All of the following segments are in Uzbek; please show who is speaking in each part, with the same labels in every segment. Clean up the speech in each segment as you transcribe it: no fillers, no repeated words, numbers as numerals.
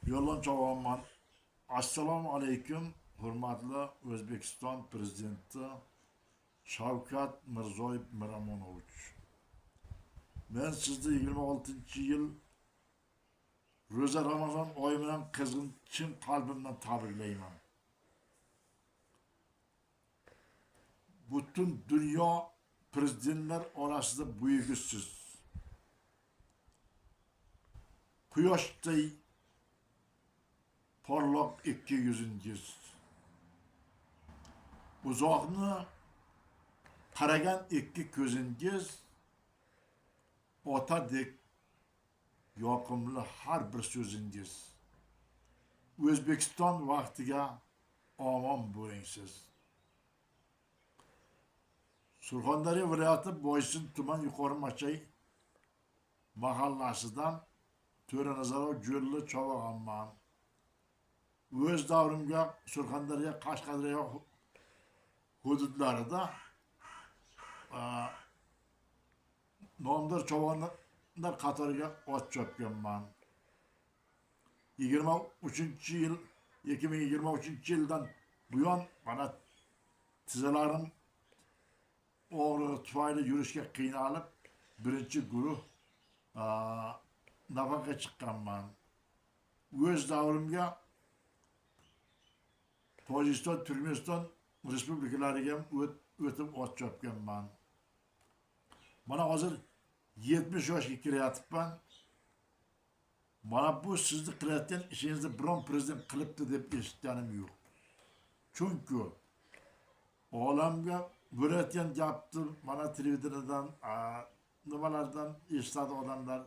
Speaker 1: Yo'ldan çavaman. Assalomu alaykum, hurmatli O'zbekiston Prezidenti Shavkat Mirziyoyev Miromonovich. Men sizni 26-yil Ro'za Ramazon oyi bilan qizg'in chin qalbimdan tabriklayman. Butun dunyo prezidentlar orasida buyuksiz. Quyoshday parlaq ikki yuzingiz. Uzoqni qaragan ikki ko'zingiz, otadek yoqimli har bir so'zingiz. O'zbekiston vaqtiga omon bo'ling siz. Surxondaryo viloyati Boysun tuman Yuqori Machay mahallasidan To'ranazaro Jo'lli Chavag'anman. O'z davrimga Surxondaryo Qashqadaryo hududlarida nomdor chavonlar qatoriga ot chopganman. 2023-yildan buyon mana tizalarim og'rig'i tufayli yurishga qiynalib, birinchi guruh nafaqaga chiqqanman. O'z davrimga Tojikiston, Turkmeniston respublikalariga o'tib ot chopganman. Mana hozir 70 yoshga kiryapman. Mana bu sizni qilayotgan ishingizni biron prezident qilibdi deb eshitganim yo'q. Chunki olamga bo'layotgan gapni mana televiziyadan, nimalardan eshitadi odamlar.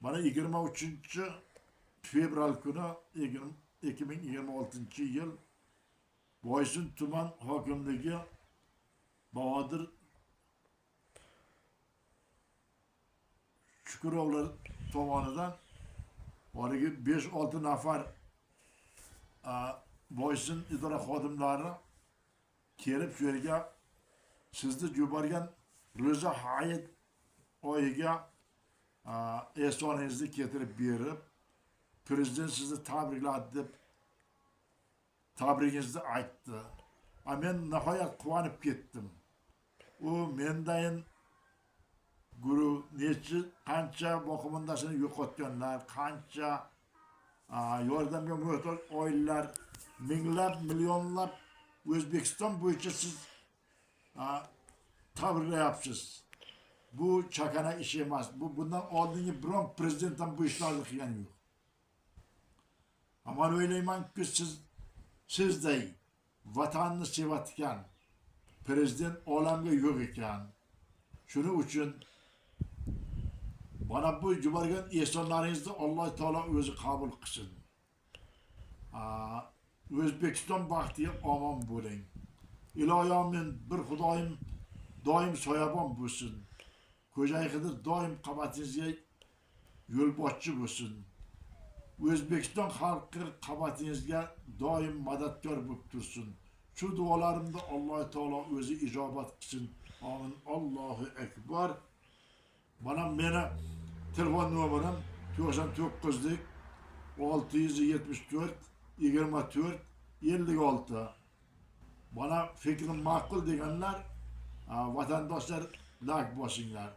Speaker 1: Mana 23 fevral kuni 2026 yil Boysun tuman hokimligi Bahodir Shukurovlar tomonidan origi 5-6 nafar Boysun idora xodimlari kelib shu yerga sizni yuborgan Ro'za hayit oyiga esoningizni keltirib berib, prezident sizni tabrikladi deb tabrigingizni aytdi. Men nihoyat quvonib ketdim. U mendayin guruh qancha boqimondasini yo'qotganlar, qancha yordamga muhtoj oilalar, minglab, millionlab O'zbekiston bo'yicha siz tabriklayapsiz. Bu chakana ish emas. Bundan oldingi biron prezident ham bu ishlarni qilgani yo'q. Men o'ylaymanki, sizday vatanni sevadigan prezident olamga yo'q ekan. Shuning uchun mana bu yuborgan ehsonlaringizni Alloh taolo o'zi qabul qilsin. O'zbekiston baxtiga omon bo'ling. Iloyim bir Xudoyim doim soyabon bo'lsin. Xo'jayiqidir doim qabatingizga yo'lboshchi bo'lsin. O'zbekiston xalqi qabatingizga doim madadkor bo'lib tursin. Shu duolarimda Alloh taolo o'zi ijobat qilsin. Amin. Allohu akbar. Mana meni telefon nomerim 99 674 24 56. Bana fikrim ma'qul deganlar vatandoshlar like bosinglar.